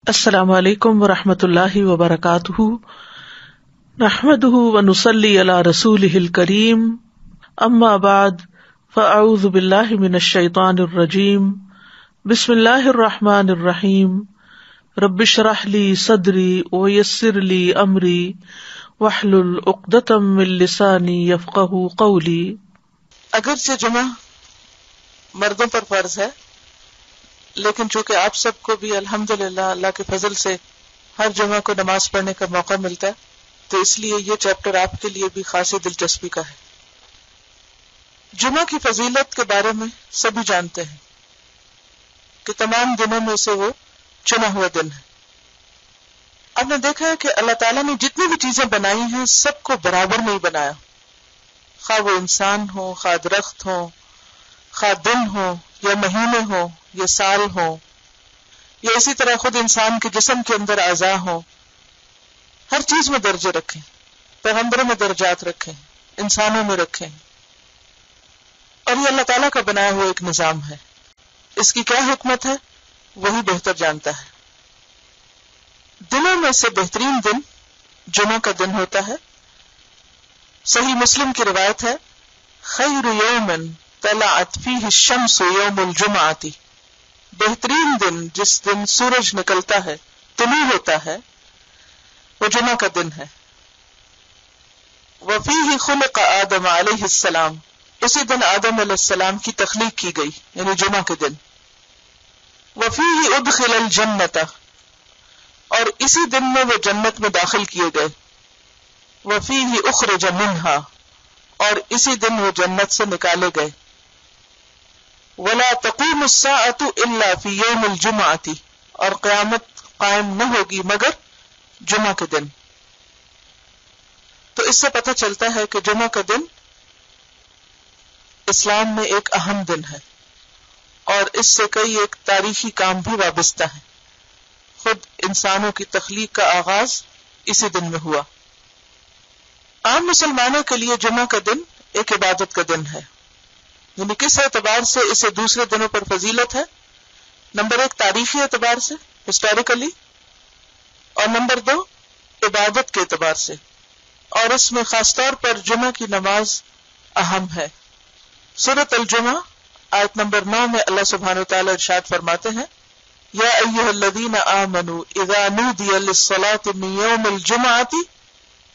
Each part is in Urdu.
السلام علیکم ورحمۃ اللہ وبرکاتہ، نحمده ونصلی علی رسولہ الکریم، اما بعد فاعوذ باللہ من الشیطان الرجیم، بسم اللہ الرحمن الرحیم، رب اشرح لی صدری ویسر لی امری واحلل عقدۃ من لسانی یفقہوا قولی۔ اگرچہ جمعہ مردوں پر فرض ہے، لیکن چونکہ آپ سب کو بھی الحمدللہ اللہ کے فضل سے ہر جمعہ کو نماز پڑھنے کا موقع ملتا ہے، تو اس لیے یہ چیپٹر آپ کے لیے بھی خاصی دلچسپی کا ہے۔ جمعہ کی فضیلت کے بارے میں سبھی جانتے ہیں کہ تمام دنوں میں سے وہ چنا ہوا دن ہے۔ آپ نے دیکھا ہے کہ اللہ تعالیٰ نے جتنی بھی چیزیں بنائی ہیں سب کو برابر نہیں بنایا، خواہ وہ انسان ہو، خواہ درخت ہو، خواہ دن ہو یا مہینے ہو یا سال ہو، یا اسی طرح خود انسان کے جسم کے اندر اعضاء ہو، ہر چیز میں درجے رکھے، پیغمبروں میں درجات رکھے، انسانوں میں رکھے، اور یہ اللہ تعالیٰ کا بنایا ہوا ایک نظام ہے۔ اس کی کیا حکمت ہے وہی بہتر جانتا ہے۔ دنوں میں سے بہترین دن جمعہ کا دن ہوتا ہے۔ صحیح مسلم کی روایت ہے، خیر یوم طلعت فیہ الشمس یوم الجمعۃ، بہترین دن جس دن سورج نکلتا ہے، طلوع ہوتا ہے، وہ جمعہ کا دن ہے۔ وفیہ خلق آدم علیہ السلام، اسی دن آدم علیہ السلام کی تخلیق کی گئی، یعنی جمعہ کے دن۔ وفیہ ادخل الجنۃ، اور اسی دن میں وہ جنت میں داخل کیے گئے۔ وفیہ اخرج منہا، اور اسی دن وہ جنت سے نکالے گئے۔ ولا تقوم الساعۃ الا فی یوم الجمعۃ، اور قیامت قائم نہ ہوگی مگر جمعہ کے دن۔ تو اس سے پتہ چلتا ہے کہ جمعہ کا دن اسلام میں ایک اہم دن ہے، اور اس سے کئی ایک تاریخی کام بھی وابستہ ہیں۔ خود انسانوں کی تخلیق کا آغاز اسی دن میں ہوا۔ عام مسلمانوں کے لیے جمعہ کا دن ایک عبادت کا دن ہے، یعنی کس اعتبار سے اسے دوسرے دنوں پر فضیلت ہے؟ نمبر ایک، تاریخی اعتبار سے، ہسٹوریکلی، اور نمبر دو، عبادت کے اعتبار سے، اور اس میں خاص طور پر جمعہ کی نماز اہم ہے۔ سورۃ الجمعہ آیت نمبر 9 میں اللہ سبحانہ وتعالی ارشاد فرماتے ہیں، یا ایھا الذین آمنوا اذا نودی للصلاۃ من یوم الجمعۃ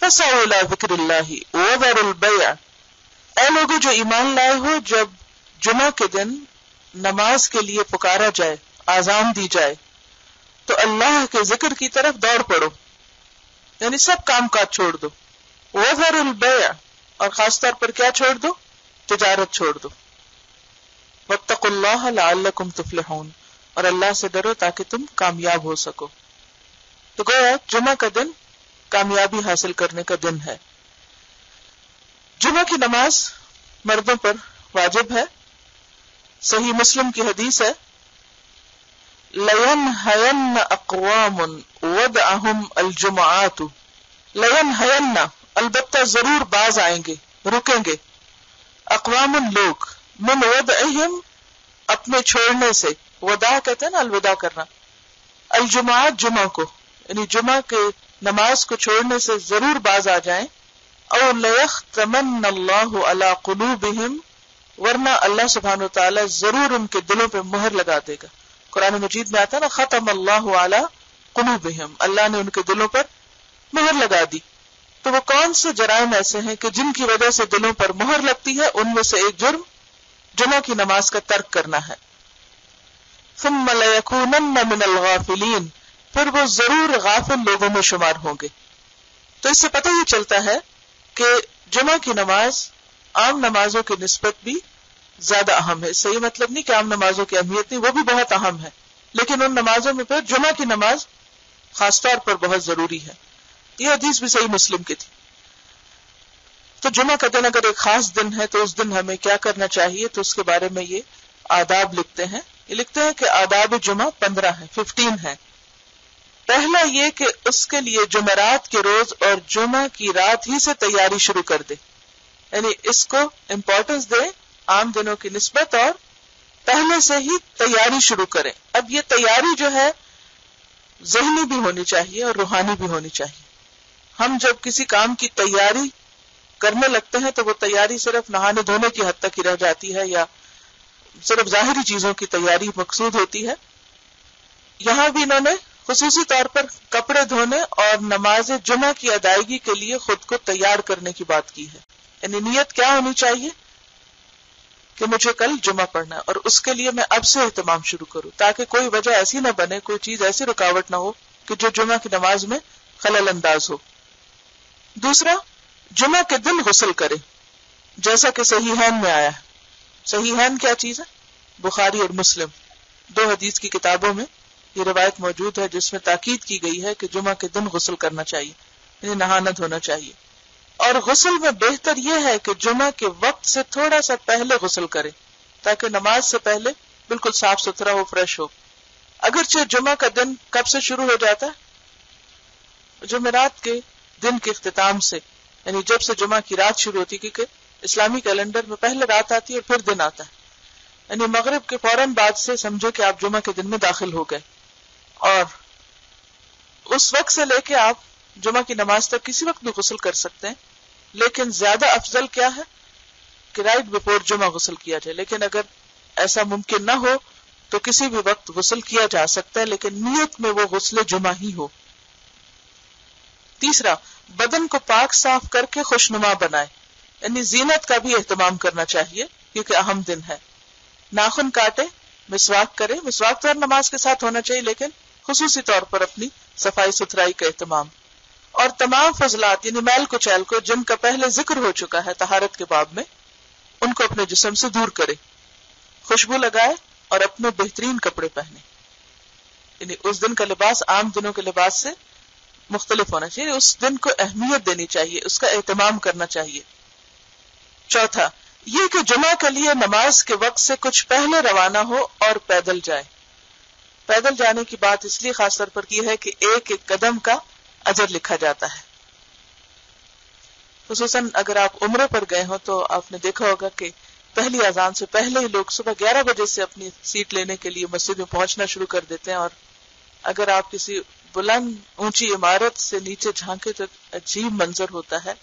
فاسعوا الی ذکر اللہ وذروا البیع، اے لوگوں جو ایمان لائے ہو، جب جمعہ کے دن نماز کے لیے پکارا جائے، آذان دی جائے، تو اللہ کے ذکر کی طرف دوڑ پڑو، یعنی سب کام کاج چھوڑ دو۔ وذروا البیع، اور خاص طور پر کیا چھوڑ دو؟ تجارت چھوڑ دو۔ واتقوا اللہ لعلکم تفلحون، اور اللہ سے ڈرو تاکہ تم کامیاب ہو سکو۔ تو گویا جمعہ کا دن کامیابی حاصل کرنے کا دن ہے۔ جمعہ کی نماز مردوں پر واجب ہے۔ صحیح مسلم کی حدیث ہے، لَيَنْهَيَنَّ أَقْوَامٌ وَدْعَهُمْ الْجُمُعَاتُ، لَيَنْهَيَنَّ، البتہ ضرور باز آئیں گے، رکیں گے، اقوام لوگ، من وَدْعِهِمْ، اپنے چھوڑنے سے، وداع کہتے ہیں نا الوداع کرنا، الجمعات جمعہ کو، یعنی جمعہ کے نماز کو چھوڑنے سے ضرور باز آ جائیں۔ او لَيَخْتَمَنَّ اللَّهُ عَلَى قُلُوبِهِمْ، ورنہ اللہ سبحانہ وتعالی ضرور ان کے دلوں پہ مہر لگا دے گا۔ قرآن مجید میں آتا ہے نا، ختم اللہ علی قلوبہم، اللہ نے ان کے دلوں پر مہر لگا دی۔ تو وہ کون سے جرائم ایسے ہیں کہ جن کی وجہ سے دلوں پر مہر لگتی ہے؟ ان میں سے ایک جرم جمعہ کی نماز کا ترک کرنا ہے۔ ثم لَيَكُونَنَّ مِنَ الْغَافِلِينَ، پھر وہ ضرور غافل لوگوں میں شمار ہوں گے۔ تو اس سے پتہ یہ چلتا ہے کہ جمعہ کی نماز عام نمازوں کی نسبت بھی زیادہ اہم ہے۔ صحیح مطلب نہیں کہ عام نمازوں کی اہمیت نہیں، وہ بھی بہت اہم ہے، لیکن ان نمازوں میں پھر جمعہ کی نماز خاص طور پر بہت ضروری ہے۔ یہ حدیث بھی صحیح مسلم کی تھی۔ تو جمعہ کا دن اگر ایک خاص دن ہے تو اس دن ہمیں کیا کرنا چاہیے؟ تو اس کے بارے میں یہ آداب لکھتے ہیں۔ یہ لکھتے ہیں کہ آداب جمعہ 15 ہیں، 15 ہیں۔ پہلا یہ کہ اس کے لیے جمعرات کے روز اور جمعہ کی رات ہی سے تیاری شروع کر دے، یعنی اس کو امپورٹنس دے عام دنوں کی نسبت، اور پہلے سے ہی تیاری شروع کریں۔ اب یہ تیاری جو ہے ذہنی بھی ہونی چاہیے اور روحانی بھی ہونی چاہیے. ہم جب کسی کام کی تیاری کرنے لگتے ہیں تو وہ تیاری صرف نہانے دھونے کی حد تک ہی رہ جاتی ہے یا صرف ظاہری چیزوں کی تیاری مقصود ہوتی ہے. یہاں بھی انہوں نے خصوصی طور پر کپڑے دھونے اور نماز جمعہ کی ادائیگی کے لیے خود کو تیار کرنے کی بات کی ہے. یعنی نیت کیا ہونی چاہیے کہ مجھے کل جمعہ پڑھنا ہے اور اس کے لیے میں اب سے اہتمام شروع کروں تاکہ کوئی وجہ ایسی نہ بنے, کوئی چیز ایسی رکاوٹ نہ ہو کہ جو جمعہ کی نماز میں خلل انداز ہو. دوسرا, جمعہ کے دن غسل کرے جیسا کہ صحیحین میں آیا ہے. صحیحین کیا چیز ہے؟ بخاری اور مسلم, 2 حدیث کی کتابوں میں یہ روایت موجود ہے جس میں تاکید کی گئی ہے کہ جمعہ کے دن غسل کرنا چاہیے, یعنی نہانا دھونا چاہیے. اور غسل میں بہتر یہ ہے کہ جمعہ کے وقت سے تھوڑا سا پہلے غسل کرے تاکہ نماز سے پہلے بالکل صاف ستھرا ہو, فریش ہو. اگرچہ جمعہ کا دن کب سے شروع ہو جاتا ہے؟ جمعرات کے دن کے اختتام سے, یعنی جب سے جمعہ کی رات شروع ہوتی, کیونکہ اسلامی کیلنڈر میں پہلے رات آتی ہے اور پھر دن آتا ہے. یعنی مغرب کے فوراً بعد سے سمجھو کہ آپ جمعہ کے دن میں داخل ہو گئے, اور اس وقت سے لے کے آپ جمعہ کی نماز تک کسی وقت بھی غسل کر سکتے ہیں. لیکن زیادہ افضل کیا ہے کہ رائٹ بیفور جمعہ غسل کیا جائے. لیکن اگر ایسا ممکن نہ ہو تو کسی بھی وقت غسل کیا جا سکتا ہے, لیکن نیت میں وہ غسل جمعہ ہی ہو. تیسرا, بدن کو پاک صاف کر کے خوشنما بنائے, یعنی زینت کا بھی اہتمام کرنا چاہیے کیونکہ اہم دن ہے. ناخن کاٹے, مسواک کرے. مسواک تو ہر نماز کے ساتھ ہونا چاہیے لیکن خصوصی طور پر اپنی صفائی ستھرائی کا اہتمام. اور تمام فضلات یعنی میل کچیل کو جن کا پہلے ذکر ہو چکا ہے طہارت کے باب میں, ان کو اپنے جسم سے دور کرے. خوشبو لگائے اور اپنے بہترین کپڑے پہنے. یعنی اس دن کا لباس عام دنوں کے لباس سے مختلف ہونا چاہیے, اس دن کو اہمیت دینی چاہیے, اس کا اہتمام کرنا چاہیے. چوتھا, یہ کہ جمعہ کے لیے نماز کے وقت سے کچھ پہلے روانہ ہو اور پیدل جائے. پیدل جانے کی بات اس لیے خاص طور پر کی ہے کہ ایک ایک قدم کا اجر لکھا جاتا ہے. خصوصاً اگر آپ عمرے پر گئے ہوں تو آپ نے دیکھا ہوگا کہ پہلی اذان سے پہلے ہی لوگ صبح 11 بجے سے اپنی سیٹ لینے کے لیے مسجد میں پہنچنا شروع کر دیتے ہیں. اور اگر آپ کسی بلند اونچی عمارت سے نیچے جھانکے تو عجیب منظر ہوتا ہے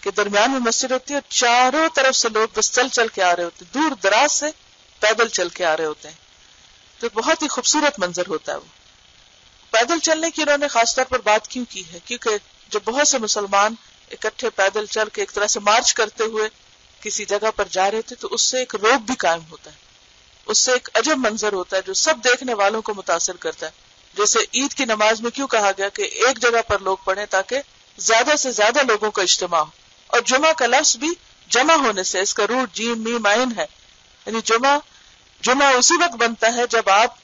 کہ درمیان میں مسجد ہوتی ہے اور چاروں طرف سے لوگ بس چل چل کے آ رہے ہوتے ہیں, دور دراز سے پیدل چل کے آ رہے ہوتے ہیں. تو بہت ہی خوبصورت منظر ہوتا ہے. وہ پیدل چلنے کی انہوں نے خاص طور پر بات کیوں کی ہے؟ کیونکہ جب بہت سے مسلمان اکٹھے پیدل چل کے ایک طرح سے مارچ کرتے ہوئے کسی جگہ پر جا رہے تھے تو اس سے ایک روب بھی قائم ہوتا ہے, اس سے ایک عجب منظر ہوتا ہے جو سب دیکھنے والوں کو متاثر کرتا ہے. جیسے عید کی نماز میں کیوں کہا گیا کہ ایک جگہ پر لوگ پڑھیں تاکہ زیادہ سے زیادہ لوگوں کا اجتماع ہو. اور جمعہ کا لفظ بھی جمع ہونے سے, اس کا روٹ جیم میم عین ہے, یعنی جمعہ اسی وقت بنتا ہے جب آپ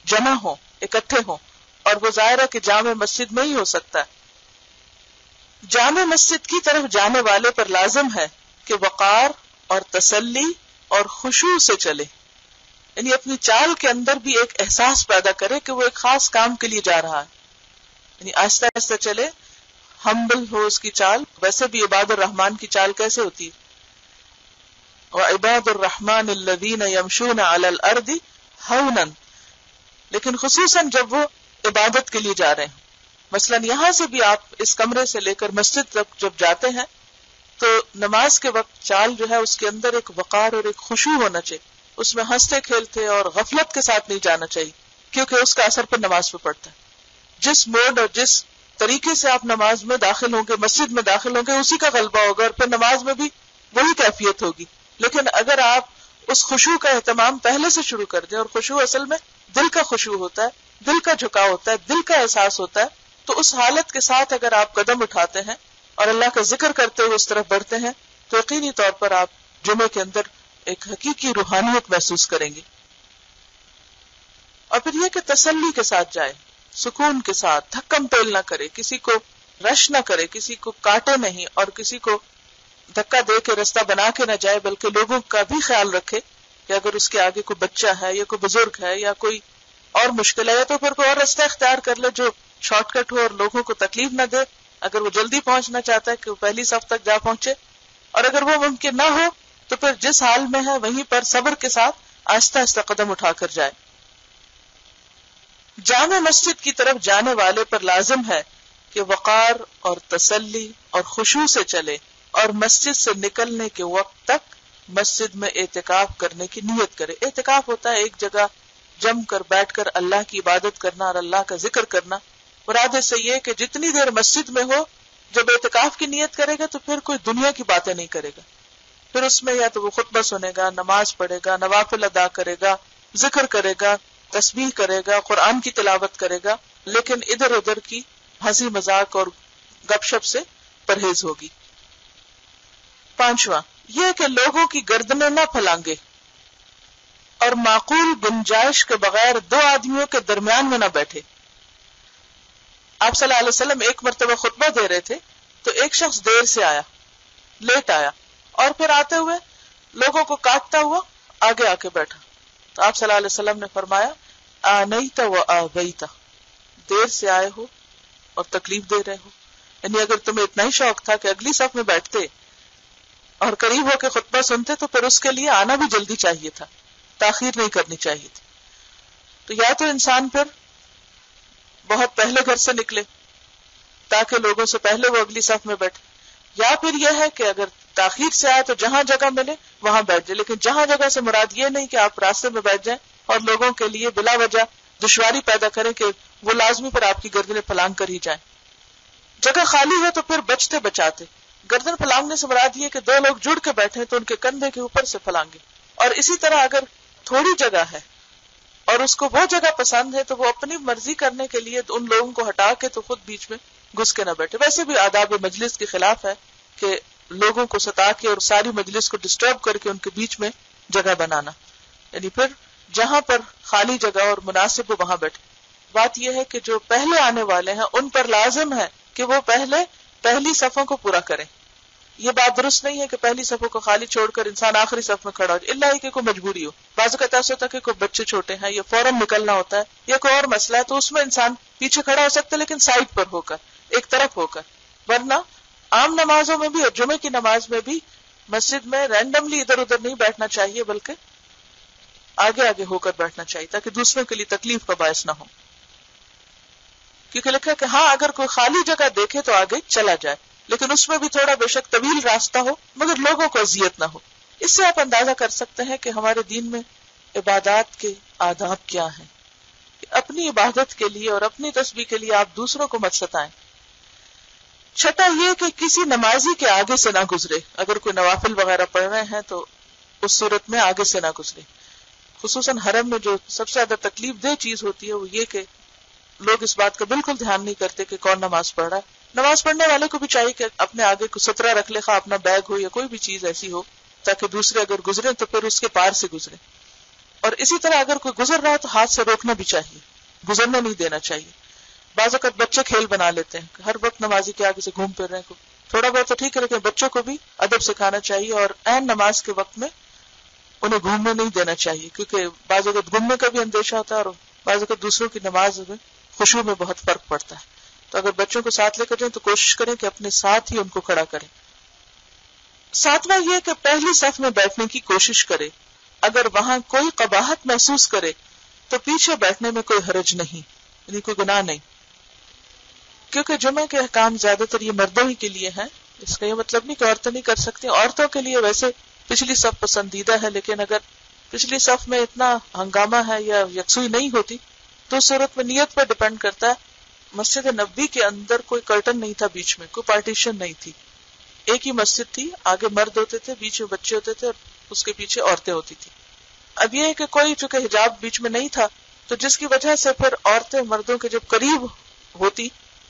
جمع ہوں, اکٹھے ہوں, اور وہ ظاہر ہے کہ جامع مسجد میں ہی ہو سکتا ہے. جامع مسجد کی طرف جانے والے پر لازم ہے کہ وقار اور تسلی اور خشوع سے چلے, یعنی اپنی چال کے اندر بھی ایک احساس پیدا کرے کہ وہ ایک خاص کام کے لیے جا رہا ہے. یعنی آہستہ آہستہ چلے, ہمبل ہو اس کی چال. ویسے بھی عباد الرحمن کی چال کیسے ہوتی ہے؟ وَعِبَادُ الرَّحْمَنِ الَّذِينَ يَمْشُونَ عَلَى الْأَرْضِ هَوْنًا, لیکن خصوصاً جب وہ عبادت کے لیے جا رہے ہیں. مثلاً یہاں سے بھی آپ اس کمرے سے لے کر مسجد تک جب جاتے ہیں تو نماز کے وقت چال جو ہے اس کے اندر ایک وقار اور ایک خشوع ہونا چاہیے. اس میں ہنستے کھیلتے اور غفلت کے ساتھ نہیں جانا چاہیے کیونکہ اس کا اثر پر نماز پہ پڑتا ہے. جس موڈ اور جس طریقے سے آپ نماز میں داخل ہوں گے, مسجد میں داخل ہوں گے, اسی کا غلبہ ہوگا اور پھر نماز میں بھی وہی کیفیت ہوگی. لیکن اگر آپ اس خشوع کا اہتمام پہلے سے شروع کر دیں, اور خشوع اصل میں دل کا خشوع ہوتا ہے, دل کا جھکاؤ ہوتا ہے, دل کا احساس ہوتا ہے, تو اس حالت کے ساتھ اگر آپ قدم اٹھاتے ہیں اور اللہ کا ذکر کرتے ہوئے اس طرف بڑھتے ہیں تو یقینی طور پر آپ جمعے کے اندر ایک حقیقی روحانیت محسوس کریں گے. اور پھر یہ کہ تسلی کے ساتھ جائے, سکون کے ساتھ, دھکم پیل نہ کرے, کسی کو رش نہ کرے, کسی کو کاٹے نہیں اور کسی کو دھکا دے کے رستہ بنا کے نہ جائے, بلکہ لوگوں کا بھی خیال رکھے کہ اگر اس کے آگے کوئی بچہ ہے یا کوئی بزرگ ہے یا کوئی اور مشکل ہے تو پھر کوئی اور راستہ اختیار کر لے جو شارٹ کٹ ہو اور لوگوں کو تکلیف نہ دے. اگر وہ جلدی پہنچنا چاہتا ہے کہ وہ پہلی صف تک جا پہنچے, اور اگر وہ ممکن نہ ہو تو پھر جس حال میں ہے وہیں پر صبر کے ساتھ آہستہ آہستہ قدم اٹھا کر جائے. جامع مسجد کی طرف جانے والے پر لازم ہے کہ وقار اور تسلی اور خشوع سے چلے اور مسجد سے نکلنے کے وقت تک مسجد میں اعتکاف کرنے کی نیت کرے. اعتکاف ہوتا ہے ایک جگہ جم کر بیٹھ کر اللہ کی عبادت کرنا اور اللہ کا ذکر کرنا. مراد اس سے یہ کہ جتنی دیر مسجد میں ہو جب اعتکاف کی نیت کرے گا تو پھر کوئی دنیا کی باتیں نہیں کرے گا. پھر اس میں یا تو وہ خطبہ سنے گا، نماز پڑھے گا، نوافل ادا کرے گا، ذکر کرے گا، تسبیح کرے گا، قرآن کی تلاوت کرے گا، لیکن ادھر ادھر کی ہنسی مذاق اور گپ شپ سے پرہیز ہوگی. پانچواں یہ کہ لوگوں کی گردنیں نہ پھلانگے اور معقول گنجائش کے بغیر دو آدمیوں کے درمیان میں نہ بیٹھے. آپ صلی اللہ علیہ وسلم ایک مرتبہ خطبہ دے رہے تھے تو ایک شخص دیر سے آیا، لیٹ آیا، اور پھر آتے ہوئے لوگوں کو کاٹتا ہوا آگے آ کے بیٹھا. تو آپ صلی اللہ علیہ وسلم نے فرمایا آنیت و آبیت، دیر سے آئے ہو اور تکلیف دے رہے ہو. یعنی اگر تمہیں اتنا ہی شوق تھا کہ اگلی صف میں بیٹھتے اور قریب ہو کے خطبہ سنتے تو پھر اس کے لیے آنا بھی جلدی چاہیے تھا، تاخیر نہیں کرنی چاہیے تھی. تو یا تو انسان پھر بہت پہلے گھر سے نکلے تاکہ لوگوں سے پہلے وہ اگلی صف میں بیٹھے، یا پھر یہ ہے کہ اگر تاخیر سے آئے تو جہاں جگہ ملے وہاں بیٹھ جائے. لیکن جہاں جگہ سے مراد یہ نہیں کہ آپ راستے میں بیٹھ جائیں اور لوگوں کے لیے بلا وجہ دشواری پیدا کریں کہ وہ لازمی پر آپ کی گردنیں پھلانگ کر ہی جائیں. جگہ خالی ہے تو پھر بچتے بچاتے. گردن پھلانگنے سے مراد یہ کہ دو لوگ جڑ کے بیٹھے تو ان کے کندھے کے اوپر سے پھلانگے. اور اسی طرح اگر تھوڑی جگہ ہے اور اس کو وہ جگہ پسند ہے تو وہ اپنی مرضی کرنے کے لیے ان لوگوں کو ہٹا کے تو خود بیچ میں گھس کے نہ بیٹھے. ویسے بھی آداب مجلس کے خلاف ہے کہ لوگوں کو ستا کے اور ساری مجلس کو ڈسٹرب کر کے ان کے بیچ میں جگہ بنانا. یعنی پھر جہاں پر خالی جگہ اور مناسب ہو وہاں بیٹھے. بات یہ ہے کہ جو پہلے آنے والے ہیں ان پر لازم ہے کہ وہ پہلی صفوں کو پورا کریں. یہ بات درست نہیں ہے کہ پہلی صفوں کو خالی چھوڑ کر انسان آخری صف میں کھڑا ہو جائے، الا ہی کہ کوئی مجبوری ہو. بعض اوقات ایسا ہوتا ہے کہ کوئی بچے چھوٹے ہیں یا فوراً نکلنا ہوتا ہے یا کوئی اور مسئلہ ہے تو اس میں انسان پیچھے کھڑا ہو سکتا ہے لیکن سائڈ پر ہو کر، ایک طرف ہو کر. ورنہ عام نمازوں میں بھی اور جمعے کی نماز میں بھی مسجد میں رینڈملی ادھر ادھر نہیں بیٹھنا چاہیے بلکہ آگے آگے ہو کر بیٹھنا چاہیے تاکہ دوسروں کے لیے تکلیف کا باعث نہ ہو. کیونکہ لکھا کہ ہاں اگر کوئی خالی جگہ دیکھے تو آگے چلا جائے، لیکن اس میں بھی تھوڑا بے شک طویل راستہ ہو مگر لوگوں کو اذیت نہ ہو. اس سے آپ اندازہ کر سکتے ہیں کہ ہمارے دین میں عبادات کے آداب کیا ہیں. اپنی عبادت کے لیے اور اپنی تسبیح کے لیے آپ دوسروں کو مت ستائیں. چھٹا یہ کہ کسی نمازی کے آگے سے نہ گزرے. اگر کوئی نوافل وغیرہ پڑھ رہے ہیں تو اس صورت میں آگے سے نہ گزرے. خصوصاً حرم میں جو سب سے زیادہ تکلیف دہ چیز ہوتی ہے وہ یہ کہ لوگ اس بات کا بالکل دھیان نہیں کرتے کہ کون نماز پڑھ رہا ہے. نماز پڑھنے والے کو بھی چاہیے کہ اپنے آگے کو سترہ رکھ لے، خواہ اپنا بیگ ہو یا کوئی بھی چیز ایسی ہو تاکہ دوسرے اگر گزرے تو پھر اس کے پار سے گزرے. اور اسی طرح اگر کوئی گزر رہا ہے تو ہاتھ سے روکنا بھی چاہیے، گزرنا نہیں دینا چاہیے. بعض اوقات بچے کھیل بنا لیتے ہیں، ہر وقت نمازی کے آگے سے گھوم پھر رہے ہیں. تھوڑا بہت تو ٹھیک ہے لیکن بچوں کو بھی ادب سکھانا چاہیے اور عین نماز کے وقت میں انہیں گھومنے نہیں دینا چاہیے، کیونکہ بعض اوقات گھومنے کا بھی اندیشہ ہوتا ہے اور بعض اوقات دوسروں کی نماز میں خشوع میں بہت فرق پڑتا ہے. تو اگر بچوں کو ساتھ لے کر جائیں تو کوشش کریں کہ اپنے ساتھ ہی ان کو کھڑا کریں. ساتواں یہ کہ پہلی صف میں بیٹھنے کی کوشش کرے. اگر وہاں کوئی قباحت محسوس کرے تو پیچھے بیٹھنے میں کوئی حرج نہیں، یعنی کوئی گناہ نہیں. کیونکہ جمعہ کے احکام زیادہ تر یہ مردوں ہی کے لیے ہیں. اس کا یہ مطلب نہیں کہ عورتیں نہیں کر سکتی. عورتوں کے لیے ویسے پچھلی صف پسندیدہ ہے، لیکن اگر پچھلی صف میں اتنا ہنگامہ ہے یا یکسوئی نہیں ہوتی تو اس صورت میں نیت پر ڈیپینڈ کرتا ہے. مسجد نبوی کے اندر کوئی کرٹن نہیں تھا، بیچ میں کوئی پارٹیشن نہیں تھی، ایک ہی مسجد تھی. آگے مرد ہوتے تھے، بیچ میں بچے ہوتے تھے اور اس کے پیچھے عورتیں ہوتی تھی. اب یہ ہے کہ کوئی چونکہ حجاب بیچ میں نہیں تھا تو جس کی وجہ سے پھر عورتیں مردوں کے جب قریب ہوتی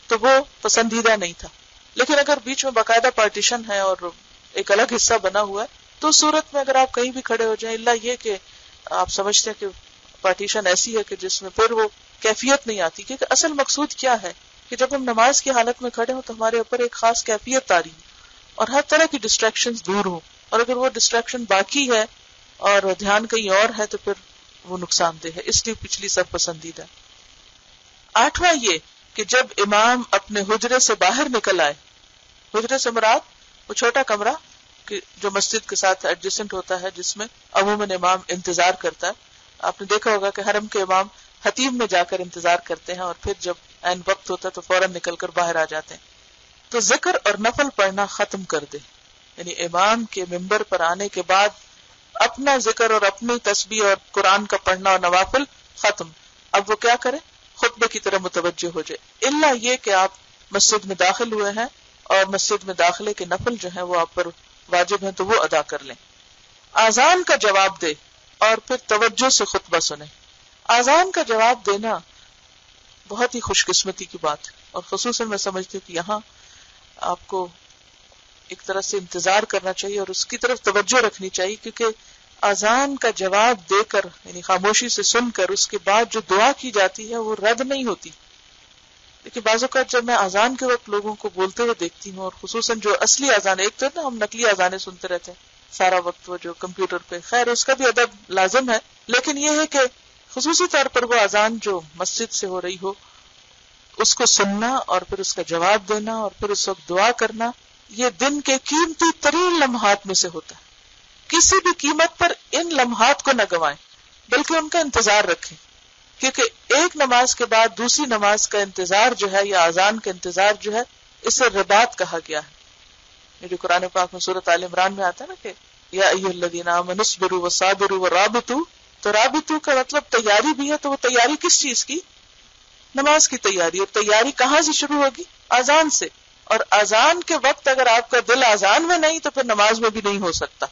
تو وہ پسندیدہ نہیں تھا. لیکن اگر بیچ میں باقاعدہ پارٹیشن ہے اور ایک الگ حصہ بنا ہوا ہے تو اس صورت میں اگر آپ کہیں بھی کھڑے ہو جائیں، اللہ یہ کہ آپ سمجھتے ہیں کہ پارٹیشن ایسی ہے کہ جس میں پھر وہ کیفیت نہیں آتی. کیونکہ اصل مقصود کیا ہے کہ جب ہم نماز کی حالت میں کھڑے ہوں تو ہمارے اوپر ایک خاص کیفیت آ رہی ہے اور ہر طرح کی ڈسٹریکشنز دور ہوں. اور اگر وہ ڈسٹریکشن باقی ہے اور دھیان کہیں اور ہے تو پھر وہ نقصان دہ ہے. اس لیے پچھلی صف پسندیدہ. آٹھواں یہ کہ جب امام اپنے حجرے سے باہر نکل آئے، حجرے سے مراد وہ چھوٹا کمرہ کہ جو مسجد کے ساتھ ایڈجسٹنٹ ہوتا ہے جس میں عموماً امام انتظار کرتا ہے. آپ نے دیکھا ہوگا کہ حرم کے امام حتیم میں جا کر انتظار کرتے ہیں اور پھر جب عین وقت ہوتا ہے تو فوراً نکل کر باہر آ جاتے ہیں. تو ذکر اور نفل پڑھنا ختم کر دے، یعنی امام کے ممبر پر آنے کے بعد اپنا ذکر اور اپنی تسبیح اور قرآن کا پڑھنا اور نوافل ختم. اب وہ کیا کرے؟ خطبے کی طرح متوجہ ہو جائے، الا یہ کہ آپ مسجد میں داخل ہوئے ہیں اور مسجد میں داخلے کے نفل جو ہیں وہ آپ پر واجب ہیں تو وہ ادا کر لیں. اذان کا جواب دے اور پھر توجہ سے خطبہ سنیں. اذان کا جواب دینا بہت ہی خوش قسمتی کی بات ہے، اور خصوصاً میں سمجھتی ہوں کہ یہاں آپ کو ایک طرح سے انتظار کرنا چاہیے اور اس کی طرف توجہ رکھنی چاہیے، کیونکہ اذان کا جواب دے کر یعنی خاموشی سے سن کر اس کے بعد جو دعا کی جاتی ہے وہ رد نہیں ہوتی. لیکن بعض اوقات جب میں اذان کے وقت لوگوں کو بولتے ہوئے دیکھتی ہوں، اور خصوصاً جو اصلی اذان، ایک تو نا ہم نقلی اذانیں سنتے رہتے ہیں سارا وقت، وہ جو کمپیوٹر پہ، خیر اس کا بھی ادب لازم ہے، لیکن یہ ہے کہ خصوصی طور پر وہ اذان جو مسجد سے ہو رہی ہو اس کو سننا اور پھر اس کا جواب دینا اور پھر اس وقت دعا کرنا، یہ دن کے قیمتی ترین لمحات میں سے ہوتا ہے. کسی بھی قیمت پر ان لمحات کو نہ گوائیں بلکہ ان کا انتظار رکھیں، کیونکہ ایک نماز کے بعد دوسری نماز کا انتظار جو ہے یا اذان کا انتظار جو ہے اسے رباط کہا گیا ہے. یہ جو قرآن پاک میں سورۃ آل عمران میں آتا ہے نا کہ یا ایھا الذین آمنوا اصبروا وصابروا ورابطوا، تو رابطوا کا مطلب تیاری بھی ہے. تو وہ تیاری کس چیز کی؟ نماز کی تیاری. اور تیاری کہاں سے شروع ہوگی؟ اذان سے. اور اذان کے وقت اگر آپ کا دل اذان میں نہیں تو پھر نماز میں بھی نہیں ہو سکتا.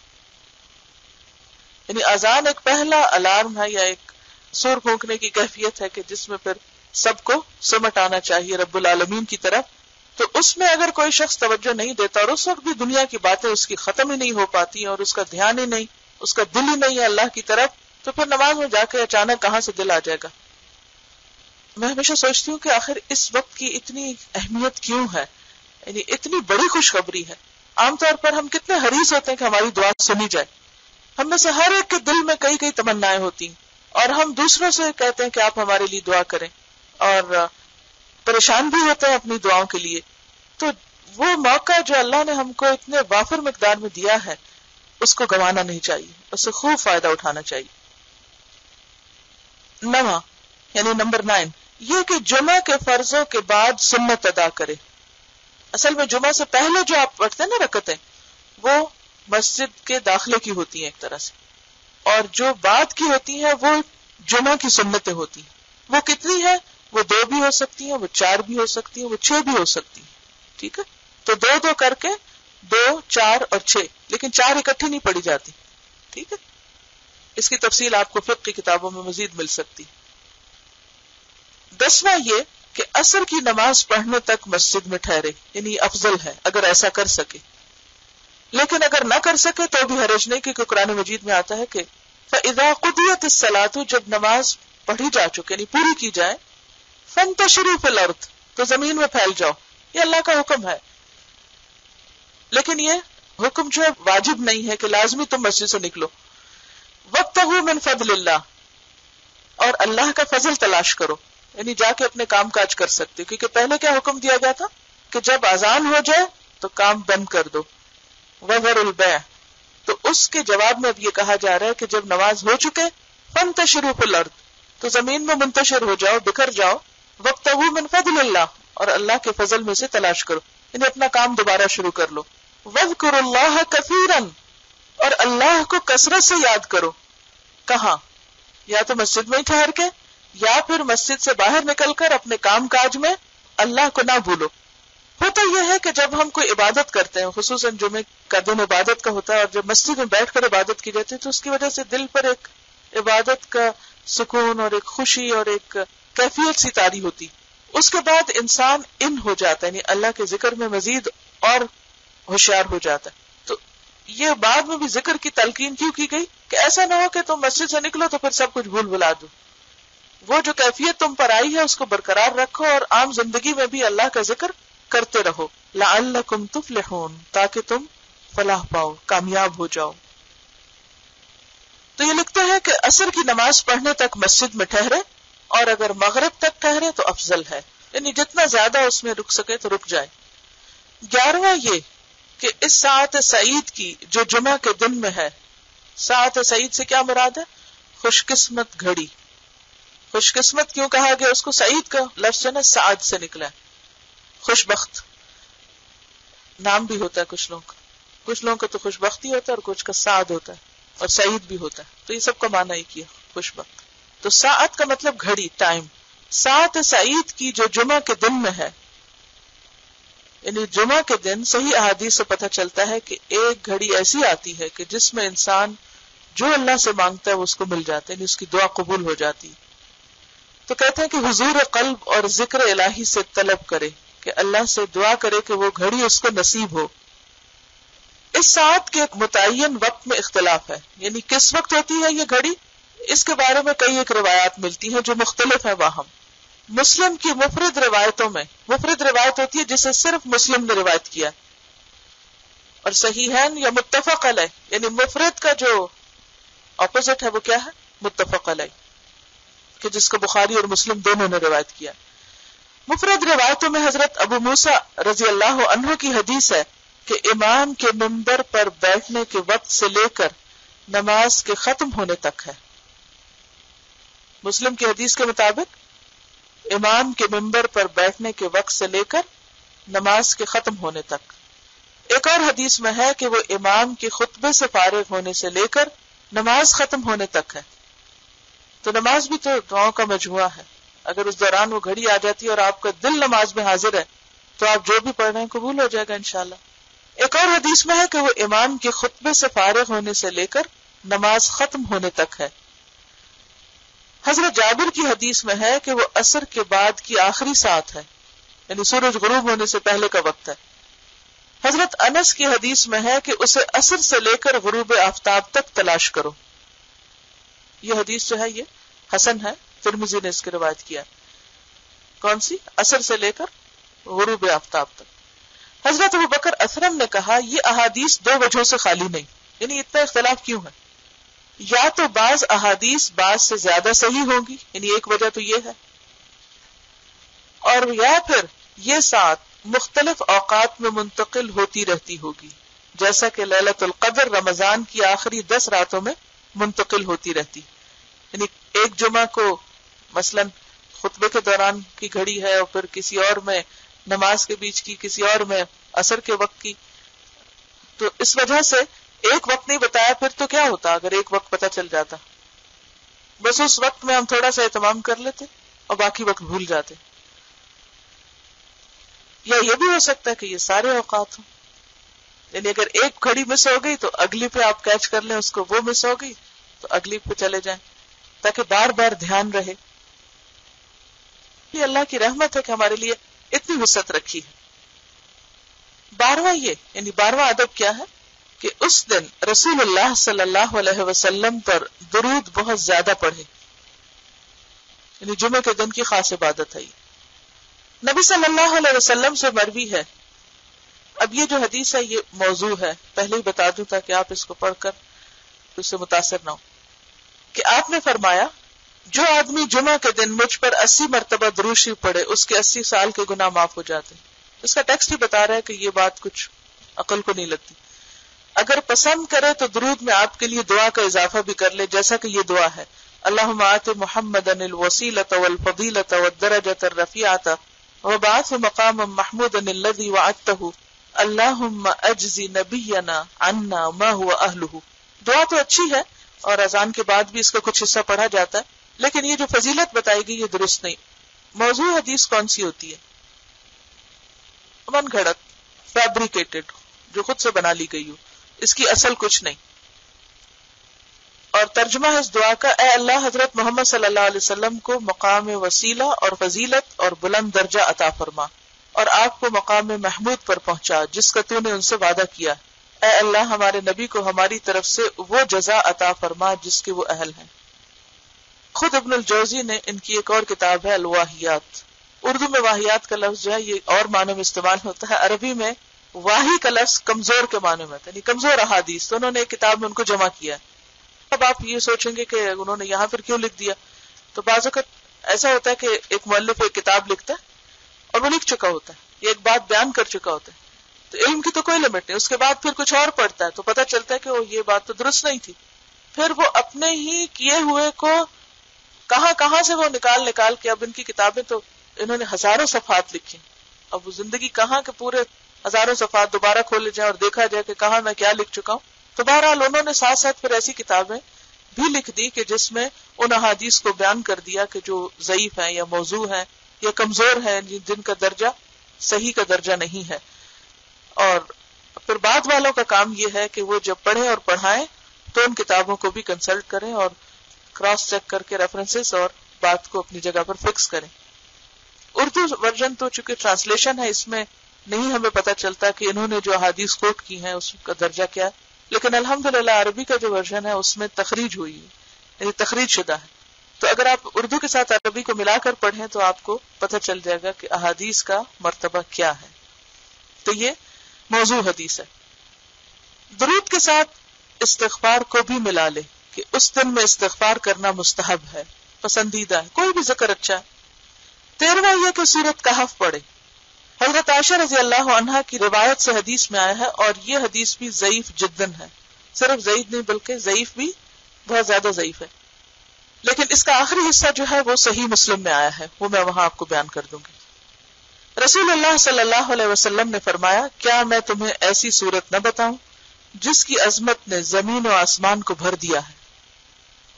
یعنی اذان ایک پہلا الارم ہے یا ایک سور پھونکنے کی کیفیت ہے کہ جس میں پھر سب کو سمٹ آنا چاہیے رب العالمین کی طرف. تو اس میں اگر کوئی شخص توجہ نہیں دیتا اور اس وقت بھی دنیا کی باتیں اس کی ختم ہی نہیں ہو پاتی اور اس کا دھیان ہی نہیں، اس کا دل ہی نہیں ہے اللہ کی طرف، تو پھر نماز میں جا کے اچانک کہاں سے دل آ جائے گا. میں ہمیشہ سوچتی ہوں کہ آخر اس وقت کی اتنی اہمیت کیوں ہے، یعنی اتنی بڑی خوشخبری ہے. عام طور پر ہم کتنے حریص ہوتے ہیں کہ ہماری دعا سنی جائے. ہم میں سے ہر ایک کے دل میں کئی کئی تمنائیں ہوتی ہیں اور ہم دوسروں سے کہتے ہیں کہ آپ ہمارے لیے دعا کریں اور پریشان بھی ہوتے ہیں اپنی دعاؤں کے لیے. تو وہ موقع جو اللہ نے ہم کو اتنے وافر مقدار میں دیا ہے اس کو گنوانا نہیں چاہیے، اس سے خوب فائدہ اٹھانا چاہیے. 9 یعنی نمبر 9 یہ کہ جمعہ کے فرضوں کے بعد سنت ادا کرے. اصل میں جمعہ سے پہلے جو آپ پڑھتے ہیں نا رکعتیں، وہ مسجد کے داخلے کی ہوتی ہیں ایک طرح سے، اور جو بعد کی ہوتی ہیں وہ جمعہ کی سنتیں ہوتی ہیں. وہ کتنی ہے؟ وہ 2 بھی ہو سکتی ہیں، وہ 4 بھی ہو سکتی ہیں، وہ 6 بھی ہو سکتی ہیں. ٹھیک ہے، تو 2 کر کے 2، 4 اور 6، لیکن 4 اکٹھی نہیں پڑھی جاتی. ٹھیک ہے، اس کی تفصیل آپ کو فقہ کی کتابوں میں مزید مل سکتی. 10واں یہ کہ عصر کی نماز پڑھنے تک مسجد میں ٹھہرے، یعنی افضل ہے اگر ایسا کر سکے. لیکن اگر نہ کر سکے تو بھی حرج نہیں، کیونکہ قرآن مجید میں آتا ہے کہ فَإِذَا قُضِيَتِ الصَّلَاةُ جب نماز پڑھی جا چکے یعنی پوری کی جائے، فَانْتَشِرُوا فِي الْأَرْضِ تو زمین میں پھیل جاؤ. یہ اللہ کا حکم ہے، لیکن یہ حکم جو ہے واجب نہیں ہے کہ لازمی تم مسجد سے نکلو. وَابْتَغُوا مِنْ فَضْلِ اللَّهِ اور اللہ کا فضل تلاش کرو، یعنی جا کے اپنے کام کاج کر سکتے. کیونکہ پہلے کیا حکم دیا گیا تھا کہ جب اذان ہو جائے تو کام بند کر دو، وَذَرُوا الْبَيْعَ. تو اس کے جواب میں اب یہ کہا جا رہا ہے کہ جب نماز ہو چکے فَانْتَشِرُوا فِي الْأَرْضِ تو زمین میں منتشر ہو جاؤ، بکھر جاؤ. وَابْتَغُوا مِنْ فَضْلِ اللَّهِ اور اللہ کے فضل میں سے تلاش کرو، یعنی اپنا کام دوبارہ شروع کر لو. وَاذْكُرُوا اللَّهَ كَثِيرًا اور اللہ کو کثرت سے یاد کرو. کہاں؟ یا تو مسجد میں ہی ٹھہر کے یا پھر مسجد سے باہر نکل کر اپنے کام کاج میں اللہ کو نہ بھولو. ہوتا یہ ہے کہ جب ہم کوئی عبادت کرتے ہیں، خصوصاً جمعے کا دن عبادت کا ہوتا ہے، اور جب مسجد میں بیٹھ کر عبادت کی جاتی ہے تو اس کی وجہ سے دل پر ایک عبادت کا سکون اور ایک خوشی اور ایک کیفیت سی طاری ہوتی. اس کے بعد انسان ہو جاتا ہے، یعنی اللہ کے ذکر میں مزید اور ہوشیار ہو جاتا ہے. تو یہ بعد میں بھی ذکر کی تلقین کیوں کی گئی کہ ایسا نہ ہو کہ تم مسجد سے نکلو تو پھر سب کچھ بھول بھلا دو. وہ جو کیفیت تم پر آئی ہے اس کو برقرار رکھو اور عام زندگی میں بھی اللہ کا ذکر کرتے رہو. لعلکم تفلحون تاکہ تم فلاح پاؤ، کامیاب ہو جاؤ. تو یہ لکھتے ہیں کہ عصر کی نماز پڑھنے تک مسجد میں ٹھہرے، اور اگر مغرب تک ٹھہرے تو افضل ہے، یعنی جتنا زیادہ اس میں رک سکے تو رک جائے. 11واں یہ کہ اس ساعت سعید کی جو جمعہ کے دن میں ہے، ساعت سعید سے کیا مراد ہے؟ خوش قسمت گھڑی. خوش قسمت کیوں کہا گیا اس کو؟ سعید کا لفظ جو ہے نا سعد سے نکلا ہے، خوش بخت نام بھی ہوتا ہے کچھ لوگوں کا تو خوش بخت ہی ہوتا ہے اور کچھ کا سعد ہوتا ہے اور سعید بھی ہوتا ہے، تو یہ سب کا معنی ایک ہی ہے، خوش بخت۔ تو ساعت کا مطلب گھڑی، ٹائم۔ ساعت سعید کی جو جمعہ کے دن میں ہے، یعنی جمعہ کے دن صحیح احادیث سے پتہ چلتا ہے کہ ایک گھڑی ایسی آتی ہے کہ جس میں انسان جو اللہ سے مانگتا ہے وہ اس کو مل جاتا ہے، یعنی اس کی دعا قبول ہو جاتی۔ تو کہتے ہیں کہ حضور قلب اور ذکر الہی سے طلب کرے، کہ اللہ سے دعا کرے کہ وہ گھڑی اس کو نصیب ہو۔ اس ساعت کے ایک متعین وقت میں اختلاف ہے، یعنی کس وقت ہوتی ہے یہ گھڑی، اس کے بارے میں کئی ایک روایات ملتی ہیں جو مختلف ہیں واہم۔ مسلم کی مفرد روایتوں میں، مفرد روایت ہوتی ہے جسے صرف مسلم نے روایت کیا، اور صحیحین یا متفق علیہ، یعنی مفرد کا جو اپوزٹ ہے وہ کیا ہے؟ متفق علیہ، کہ جس کو بخاری اور مسلم دونوں نے روایت کیا۔ مفرد روایتوں میں حضرت ابو موسیٰ رضی اللہ عنہ کی حدیث ہے کہ امام کے منبر پر بیٹھنے کے وقت سے لے کر نماز کے ختم ہونے تک ہے۔ مسلم کی حدیث کے مطابق امام کے منبر پر بیٹھنے کے وقت سے لے کر نماز کے ختم ہونے تک۔ ایک اور حدیث میں ہے کہ وہ امام کے خطبے سے فارغ ہونے سے لے کر نماز ختم ہونے تک ہے۔ تو نماز بھی تو دعاؤں کا مجموعہ ہے، اگر اس دوران وہ گھڑی آ جاتی ہے اور آپ کا دل نماز میں حاضر ہے تو آپ جو بھی پڑھ رہے ہیں قبول ہو جائے گا انشاءاللہ۔ ایک اور حدیث میں ہے کہ وہ امام کے خطبے سے فارغ ہونے سے لے کر نماز ختم ہونے تک ہے۔ حضرت جابر کی حدیث میں ہے کہ وہ عصر کے بعد کی آخری ساعت ہے، یعنی سورج غروب ہونے سے پہلے کا وقت ہے۔ حضرت انس کی حدیث میں ہے کہ اسے عصر سے لے کر غروب آفتاب تک تلاش کرو۔ یہ حدیث جو ہے یہ حسن ہے، ترمذی نے اس کی روایت کیا۔ کون سی؟ عصر سے لے کر غروب آفتاب تک۔ حضرت ابوبکر اسرم نے کہا یہ احادیث دو وجہوں سے خالی نہیں، یعنی اتنا اختلاف کیوں ہے؟ یا تو بعض احادیث بعض سے زیادہ صحیح ہوں گی، یعنی ایک وجہ تو یہ ہے، اور یا پھر یہ ساتھ مختلف اوقات میں منتقل ہوتی رہتی ہوگی، جیسا کہ لیلۃ القدر رمضان کی آخری 10 راتوں میں منتقل ہوتی رہتی، یعنی ایک جمعہ کو مثلا خطبے کے دوران کی گھڑی ہے اور پھر کسی اور میں نماز کے بیچ کی، کسی اور میں عصر کے وقت کی۔ تو اس وجہ سے ایک وقت نہیں بتایا، پھر تو کیا ہوتا اگر ایک وقت پتہ چل جاتا؟ بس اس وقت میں ہم تھوڑا سا اہتمام کر لیتے اور باقی وقت بھول جاتے۔ یا یہ بھی ہو سکتا ہے کہ یہ سارے اوقات ہوں، یعنی اگر ایک گھڑی مس ہو گئی تو اگلی پہ آپ کیچ کر لیں اس کو، وہ مس ہو گئی تو اگلی پہ چلے جائیں، تاکہ بار بار دھیان رہے۔ یہ اللہ کی رحمت ہے کہ ہمارے لیے اتنی وسعت رکھی ہے۔ 12واں یہ، یعنی 12واں ادب کیا ہے کہ اس دن رسول اللہ صلی اللہ علیہ وسلم پر درود بہت زیادہ پڑھے، یعنی جمعے کے دن کی خاص عبادت ہے۔ نبی صلی اللہ علیہ وسلم سے مروی ہے، اب یہ جو حدیث ہے یہ موضوع ہے، پہلے ہی بتا دوں تاکہ آپ اس کو پڑھ کر اس سے متاثر نہ ہو، کہ آپ نے فرمایا جو آدمی جمعہ کے دن مجھ پر 80 مرتبہ درود شریف پڑھے اس کے 80 سال کے گناہ معاف ہو جاتے ہیں۔ اس کا ٹیکسٹ ہی بتا رہا ہے کہ یہ بات کچھ عقل کو نہیں لگتی۔ اگر پسند کرے تو درود میں آپ کے لیے دعا کا اضافہ بھی کر لے، جیسا کہ یہ دعا ہے، اللہم آت محمدا الوسیلۃ والفضیلۃ والدرجۃ الرفیعۃ وابعثہ مقاما محمودا الذی وعدتہ اللہم اجزی نبینا عنا ما هو اہلہ۔ دعا تو اچھی ہے اور اذان کے بعد بھی اس کا کچھ حصہ پڑھا جاتا ہے، لیکن یہ جو فضیلت بتائی گئی یہ درست نہیں۔ موضوع حدیث کون سی ہوتی ہے؟ من گھڑت، فیبریکیٹڈ، جو خود سے بنا لی گئی ہو، اس کی اصل کچھ نہیں۔ اور ترجمہ ہے اس دعا کا، اے اللہ حضرت محمد صلی اللہ علیہ وسلم کو مقام وسیلہ اور فضیلت اور بلند درجہ عطا فرما، اور آپ کو مقام محمود پر پہنچا جس کا تو نے ان سے وعدہ کیا۔ اے اللہ ہمارے نبی کو ہماری طرف سے وہ جزا عطا فرما جس کے وہ اہل ہیں۔ خود ابن الجوزی نے ان کی ایک اور کتاب ہے الواہیات، اردو میں واہیات کا لفظ جو ہے یہ اور معنوں میں استعمال ہوتا ہے، عربی میں واہی کا لفظ کمزور کے معنی میں ہوتا ہے، یعنی کمزور احادیث، تو انہوں نے ایک کتاب میں ان کو جمع کیا ہے۔ اب آپ یہ سوچیں گے کہ انہوں نے یہاں پھر کیوں لکھ دیا، تو بعض اوقات ایسا ہوتا ہے کہ ایک مؤلف ایک کتاب لکھتا ہے اور وہ لکھ چکا ہوتا ہے، یہ ایک بات بیان کر چکا ہوتا ہے، تو علم کی تو کوئی لمٹ نہیں، اس کے بعد پھر کچھ اور پڑھتا ہے تو پتہ چلتا ہے کہ یہ بات تو درست نہیں تھی، پھر وہ اپنے ہی کیے ہوئے کو کہاں کہاں سے وہ نکال کے، اب ان کی کتابیں تو انہوں نے ہزاروں صفحات لکھی، اب وہ زندگی کہاں کے پورے ہزاروں صفحات دوبارہ کھولے جائیں اور دیکھا جائے کہ کہاں میں کیا لکھ چکا ہوں. تو بہرحال انہوں نے ساتھ ساتھ پھر ایسی کتابیں بھی لکھ دی کہ جس میں ان احادیث کو بیان کر دیا کہ جو ضعیف ہیں یا موضوع ہیں یا کمزور ہیں، جن کا درجہ صحیح کا درجہ نہیں ہے. اور پھر بعد والوں کا کام یہ ہے کہ وہ جب پڑھیں اور پڑھائیں تو ان کتابوں کو بھی کنسلٹ کریں اور کراس چیک کر کے ریفرنسز اور بات کو اپنی جگہ پر فکس کریں. اردو ورژن تو چونکہ ٹرانسلیشن ہے، اس میں نہیں ہمیں پتہ چلتا کہ انہوں نے جو احادیث کوٹ کی ہیں اس کا درجہ کیا ہے، لیکن الحمدللہ عربی کا جو ورژن ہے اس میں تخریج ہوئی ہے، یعنی تخریج شدہ ہے. تو اگر آپ اردو کے ساتھ عربی کو ملا کر پڑھیں تو آپ کو پتہ چل جائے گا کہ احادیث کا مرتبہ کیا ہے. تو یہ موضوع حدیث ہے. درود کے ساتھ استغفار کو بھی ملا لے کہ اس دن میں استغفار کرنا مستحب ہے، پسندیدہ ہے، کوئی بھی ذکر اچھا ہے. 13واں یہ کہ سورۃ کہف پڑھے. حضرت عائشہ رضی اللہ عنہا کی روایت سے حدیث میں آیا ہے، اور یہ حدیث بھی ضعیف جداً ہے، صرف ضعیف نہیں بلکہ ضعیف بھی بہت زیادہ ضعیف ہے، لیکن اس کا آخری حصہ جو ہے وہ صحیح مسلم میں آیا ہے، وہ میں وہاں آپ کو بیان کر دوں گی. رسول اللہ صلی اللہ علیہ وسلم نے فرمایا، کیا میں تمہیں ایسی صورت نہ بتاؤں جس کی عظمت نے زمین و آسمان کو بھر دیا ہے،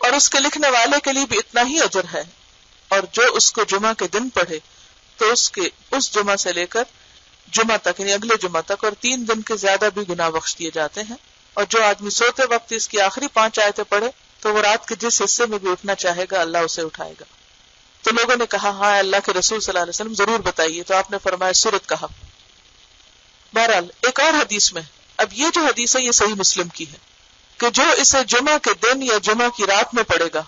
اور اس کے لکھنے والے کے لیے بھی اتنا ہی اجر ہے، اور جو اس کو جمعہ کے دن پڑھے تو اس جمعہ سے لے کر جمعہ تک، یعنی اگلے جمعہ تک، اور 3 دن کے زیادہ بھی گناہ بخش دیے جاتے ہیں. اور جو آدمی سوتے وقت اس کی آخری 5 آیتیں پڑھے تو وہ رات کے جس حصے میں بھی اٹھنا چاہے گا اللہ اسے اٹھائے گا. تو لوگوں نے کہا، ہاں اللہ کے رسول صلی اللہ علیہ وسلم ضرور بتائیے. تو آپ نے فرمایا سورۃ کہف. بہرحال ایک اور حدیث میں، اب یہ جو حدیث ہے یہ صحیح مسلم کی ہے، کہ جو اسے جمعہ کے دن یا جمعہ کی رات میں پڑھے گا،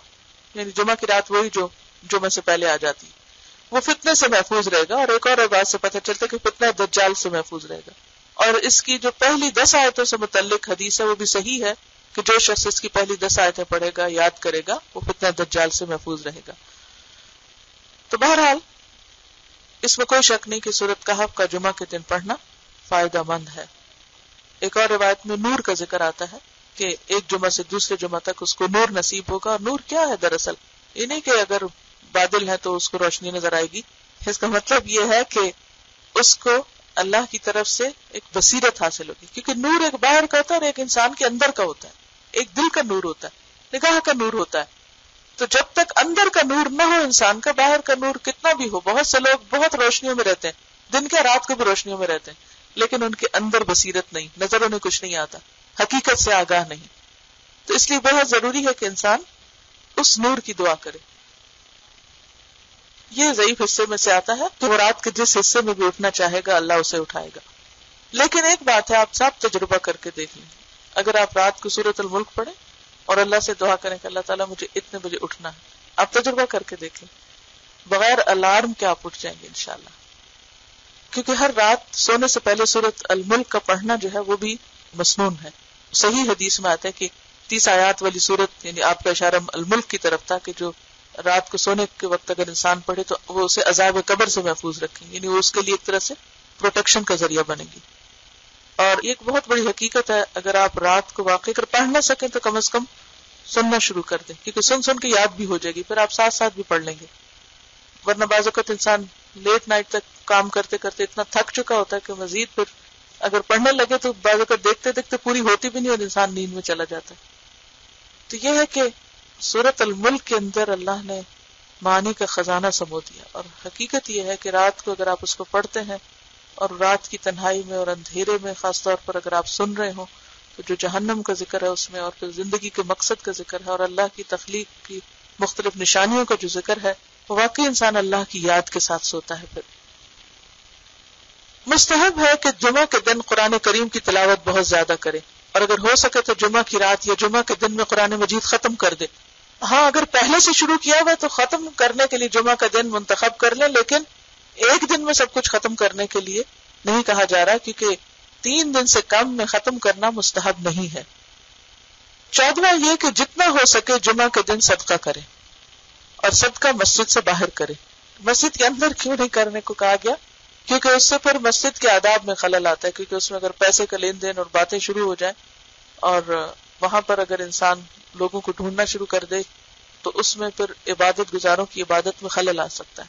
یعنی جمعہ کی رات وہی جو جمعہ سے پہلے آ جاتی، وہ فتنے سے محفوظ رہے گا. اور ایک اور بات سے پتہ چلتا ہے کہ فتنہ دجال سے محفوظ رہے گا. اور اس کی جو پہلی 10 آیتوں سے متعلق حدیث ہے وہ بھی صحیح ہے کہ جو شخص اس کی پہلی 10 آیتیں پڑھے گا، یاد کرے گا، وہ فتنہ دجال سے محفوظ رہے گا. تو بہرحال اس میں کوئی شک نہیں کہ سورۃ کہف کا جمعہ کے دن پڑھنا فائدہ مند ہے. ایک اور روایت میں نور کا ذکر آتا ہے کہ ایک جمعہ سے دوسرے جمعہ تک اس کو نور نصیب ہوگا. اور نور کیا ہے دراصل؟ یہ نہیں کہ اگر بادل ہے تو اس کو روشنی نظر آئے گی، اس کا مطلب یہ ہے کہ اس کو اللہ کی طرف سے ایک بصیرت حاصل ہوگی. کیونکہ نور ایک باہر کا ہوتا ہے اور ایک انسان کے اندر کا ہوتا ہے. ایک دل کا نور ہوتا ہے، نگاہ کا نور ہوتا ہے. تو جب تک اندر کا نور نہ ہو انسان کا، باہر کا نور کتنا بھی ہو، بہت سے لوگ بہت روشنیوں میں رہتے ہیں، دن کے رات کو بھی روشنیوں میں رہتے ہیں، لیکن ان کے اندر بصیرت نہیں، نظر انہیں کچھ نہیں آتا، حقیقت سے آگاہ نہیں. تو اس لیے بہت ضروری ہے کہ انسان اس نور کی دعا کرے. یہ ضعیف حصے میں سے آتا ہے کہ وہ رات کے جس حصے میں بھی اٹھنا چاہے گا اللہ اسے اٹھائے گا. لیکن ایک بات ہے، آپ سب تجربہ کر کے دیکھ لیں. اگر آپ رات کو سورۃ الملک پڑھیں اور اللہ سے دعا کریں کہ اللہ تعالیٰ مجھے اتنے بجے اٹھنا ہے، آپ تجربہ کر کے دیکھیں، بغیر الارم کے آپ اٹھ جائیں گے انشاءاللہ. کیونکہ ہر رات سونے سے پہلے سورۃ الملک کا پڑھنا جو ہے وہ بھی مسنون ہے. صحیح حدیث میں آتا ہے کہ 30 آیات والی سورت، یعنی آپ کا اشارہ الملک کی طرف تھا، کہ جو رات کو سونے کے وقت اگر انسان پڑھے تو وہ اسے عذاب قبر سے محفوظ رکھیں، یعنی وہ اس کے لیے ایک طرح سے پروٹیکشن کا ذریعہ بنے گی. اور ایک بہت بڑی حقیقت ہے، اگر آپ رات کو واقعی اگر پڑھ نہ سکیں تو کم از کم سننا شروع کر دیں، کیونکہ سن کے یاد بھی ہو جائے گی، پھر آپ ساتھ ساتھ بھی پڑھ لیں گے. ورنہ بعض اوقات انسان لیٹ نائٹ تک کام کرتے کرتے اتنا تھک چکا ہوتا ہے کہ مزید پھر اگر پڑھنے لگے تو بعض اوقات دیکھتے دیکھتے پوری ہوتی بھی نہیں اور انسان نیند میں چلا جاتا ہے. تو یہ ہے کہ سورۃ الملک کے اندر اللہ نے معنی کا خزانہ سمو دیا. اور حقیقت یہ ہے کہ رات کو اگر آپ اس کو پڑھتے ہیں اور رات کی تنہائی میں اور اندھیرے میں خاص طور پر اگر آپ سن رہے ہوں تو جو جہنم کا ذکر ہے اس میں، اور پھر زندگی کے مقصد کا ذکر ہے، اور اللہ کی تخلیق کی مختلف نشانیوں کا جو ذکر ہے، واقعی انسان اللہ کی یاد کے ساتھ سوتا ہے. پھر مستحب ہے کہ جمعہ کے دن قرآن کریم کی تلاوت بہت زیادہ کرے، اور اگر ہو سکے تو جمعہ کی رات یا جمعہ کے دن میں قرآن مجید ختم کر دے. ہاں اگر پہلے سے شروع کیا ہوا تو ختم کرنے کے لیے جمعہ کا دن منتخب کر لیں، لیکن ایک دن میں سب کچھ ختم کرنے کے لیے نہیں کہا جا رہا، کیونکہ 3 دن سے کم میں ختم کرنا مستحب نہیں ہے. 14واں یہ کہ جتنا ہو سکے جمعہ کے دن صدقہ کرے، اور صدقہ مسجد سے باہر کرے. مسجد کے اندر کیوں نہیں کرنے کو کہا گیا؟ کیونکہ اس سے پھر مسجد کے آداب میں خلل آتا ہے، کیونکہ اس میں اگر پیسے کا لین دین اور باتیں شروع ہو جائیں، اور وہاں پر اگر انسان لوگوں کو ڈھونڈنا شروع کر دے تو اس میں پھر عبادت گزاروں کی عبادت میں خلل آ سکتا ہے.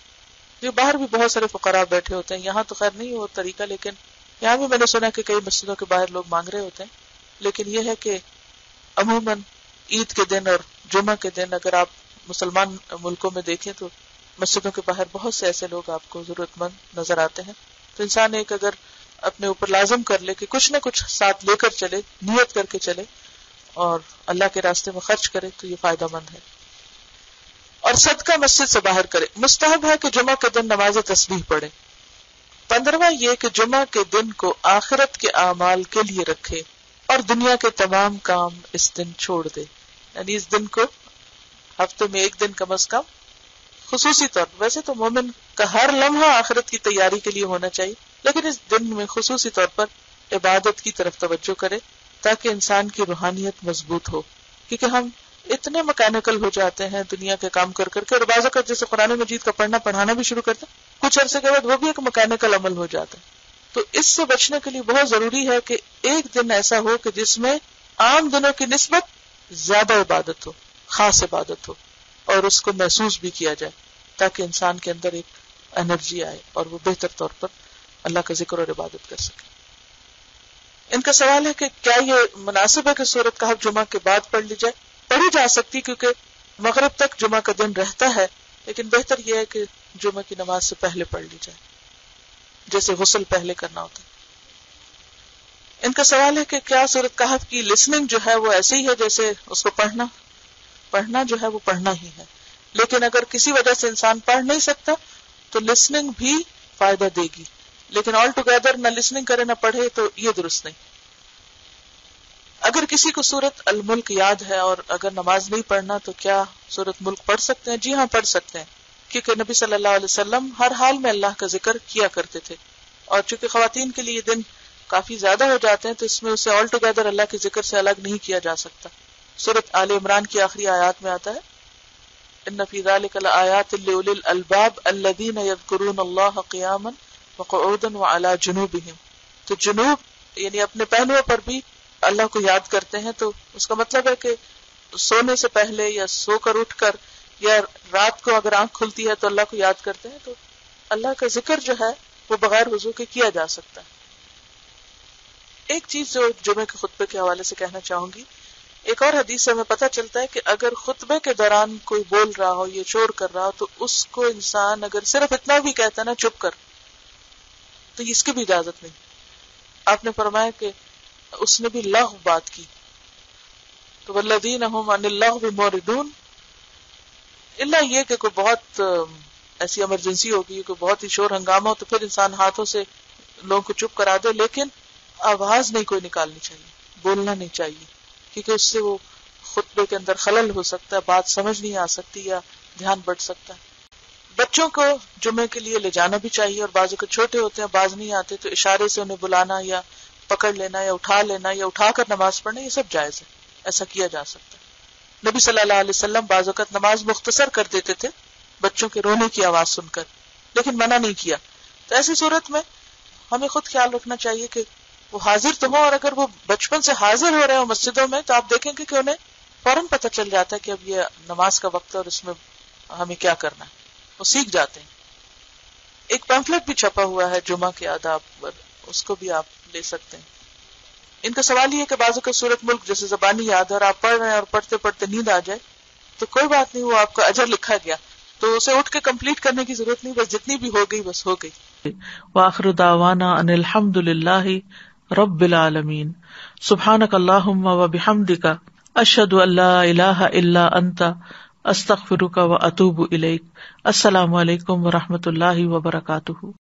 یہ باہر بھی بہت سارے فقراء بیٹھے ہوتے ہیں, یہاں تو خیر نہیں وہ طریقہ, لیکن یہاں بھی میں نے سنا کہ کئی مسجدوں کے باہر لوگ مانگ رہے ہوتے ہیں. لیکن یہ ہے کہ عموماً عید کے دن اور جمعہ کے دن اگر آپ مسلمان ملکوں میں دیکھیں تو مسجدوں کے باہر بہت سے ایسے لوگ آپ کو ضرورت مند نظر آتے ہیں. تو انسان ایک اگر اپنے اوپر لازم کر لے کہ کچھ نہ کچھ ساتھ لے کر چلے, نیت کر کے چلے اور اللہ کے راستے میں خرچ کرے تو یہ فائدہ مند ہے. اور صدقہ مسجد سے باہر کرے. مستحب ہے کہ جمعہ کے دن نماز تسبیح پڑھے. 15واں یہ کہ جمعہ کے دن کو آخرت کے اعمال کے لیے رکھے اور دنیا کے تمام کام اس دن چھوڑ دے. یعنی اس دن کو ہفتے میں ایک دن کم از کم خصوصی طور پر, ویسے تو مومن کا ہر لمحہ آخرت کی تیاری کے لیے ہونا چاہیے, لیکن اس دن میں خصوصی طور پر عبادت کی طرف توجہ کرے تاکہ انسان کی روحانیت مضبوط ہو. کیونکہ ہم اتنے مکینیکل ہو جاتے ہیں دنیا کے کام کر کر کے, اور بعض اوقات جیسے قرآن مجید کا پڑھنا پڑھانا بھی شروع کرتے ہیں, کچھ عرصے کے بعد وہ بھی ایک مکینیکل عمل ہو جاتا ہے. تو اس سے بچنے کے لیے بہت ضروری ہے کہ ایک دن ایسا ہو کہ جس میں عام دنوں کی نسبت زیادہ عبادت ہو, خاص عبادت ہو, اور اس کو محسوس بھی کیا جائے تاکہ انسان کے اندر ایک انرجی آئے اور وہ بہتر طور پر اللہ کا ذکر اور عبادت کر سکے. ان کا سوال ہے کہ کیا یہ مناسب ہے کہ سورۃ کہف جمعہ کے بعد پڑھ لی جائے؟ پڑھی جا سکتی کیونکہ مغرب تک جمعہ کا دن رہتا ہے, لیکن بہتر یہ ہے کہ جمعہ کی نماز سے پہلے پڑھ لی جائے, جیسے غسل پہلے کرنا ہوتا ہے. ان کا سوال ہے کہ کیا سورۃ کہف کی لسننگ جو ہے وہ ایسے ہی ہے جیسے اس کو پڑھنا جو ہے وہ پڑھنا ہی ہے, لیکن اگر کسی وجہ سے انسان پڑھ نہیں سکتا تو لسننگ بھی فائدہ دے گی, لیکن آل ٹوگیدر نہ لسننگ کرے نہ پڑھے تو یہ درست نہیں. اگر کسی کو سورۃ الملک یاد ہے اور اگر نماز نہیں پڑھنا تو کیا سورۃ ملک پڑھ سکتے ہیں؟ جی ہاں, پڑھ سکتے ہیں, کیونکہ نبی صلی اللہ علیہ وسلم ہر حال میں اللہ کا ذکر کیا کرتے تھے, اور چونکہ خواتین کے لیے یہ دن کافی زیادہ ہو جاتے ہیں تو اس میں اسے آل ٹوگیدر اللہ کے ذکر سے الگ نہیں کیا جا سکتا. سورۃ آل عمران کی آخری آیات میں آتا ہے ان فی ذلک لآیات لأولی الالباب الذین یذکرون اللہ قیاما وقعودا وعلی جنوبہم. تو جنوب یعنی اپنے پہلوؤں پر بھی اللہ کو یاد کرتے ہیں, تو اس کا مطلب ہے کہ سونے سے پہلے یا سو کر اٹھ کر یا رات کو اگر آنکھ کھلتی ہے تو اللہ کو یاد کرتے ہیں. تو اللہ کا ذکر جو ہے وہ بغیر وضو کے کیا جا سکتا ہے. ایک چیز جو جمعے کے خطبے کے حوالے سے کہنا چاہوں گی, ایک اور حدیث سے ہمیں پتہ چلتا ہے کہ اگر خطبے کے دوران کوئی بول رہا ہو یا شور کر رہا ہو تو اس کو انسان اگر صرف اتنا بھی کہتا نا چپ کر, تو اس کی بھی اجازت نہیں. آپ نے فرمایا کہ اس نے بھی لغو بات کی, تو والذین هم عن اللغو معرضون, الا یہ کہ کوئی بہت ایسی ایمرجنسی ہوگی, کوئی بہت ہی شور ہنگامہ ہو تو پھر انسان ہاتھوں سے لوگوں کو چپ کرا دے, لیکن آواز نہیں کوئی نکالنی چاہیے, بولنا نہیں چاہیے, کیونکہ اس سے وہ خطبے کے اندر خلل ہو سکتا ہے, بات سمجھ نہیں آ سکتی یا دھیان بٹ سکتا ہے. بچوں کو جمعے کے لیے لے جانا بھی چاہیے, اور بعضوں کے چھوٹے ہوتے ہیں باز نہیں آتے تو اشارے سے انہیں بلانا یا پکڑ لینا یا اٹھا کر نماز پڑھنا, یہ سب جائز ہے, ایسا کیا جا سکتا ہے. نبی صلی اللہ علیہ وسلم بعض اوقات نماز مختصر کر دیتے تھے بچوں کے رونے کی آواز سن کر, لیکن منع نہیں کیا. تو ایسی صورت میں ہمیں خود خیال رکھنا چاہیے کہ وہ حاضر تو ہو, اور اگر وہ بچپن سے حاضر ہو رہے ہو مسجدوں میں تو آپ دیکھیں گے کہ انہیں فوراً پتہ چل جاتا ہے کہ اب یہ نماز کا وقت ہے اور اس میں ہمیں کیا کرنا ہے, وہ سیکھ جاتے ہیں. ایک پیمفلٹ بھی چھپا ہوا ہے جمعہ کے آداب پر, اس کو بھی آپ لے سکتے ہیں. ان کا سوال یہ ہے کہ بعضوں کا سورۃ ملک جیسے زبانی یاد ہے اور آپ پڑھ رہے ہیں اور پڑھتے پڑھتے نیند آ جائے تو کوئی بات نہیں, وہ آپ کا اجر لکھا گیا, تو اسے اٹھ کے کمپلیٹ کرنے کی ضرورت نہیں, بس جتنی بھی ہو گئی بس ہو گئی. وآخر دعوانا ان الحمد للہ رب العالمین. سبحانک اللہم وبحمدک اشہد ان لا الہ الا انت استغفرک واتوب الیک. السلام علیکم ورحمۃ اللہ وبرکاتہ.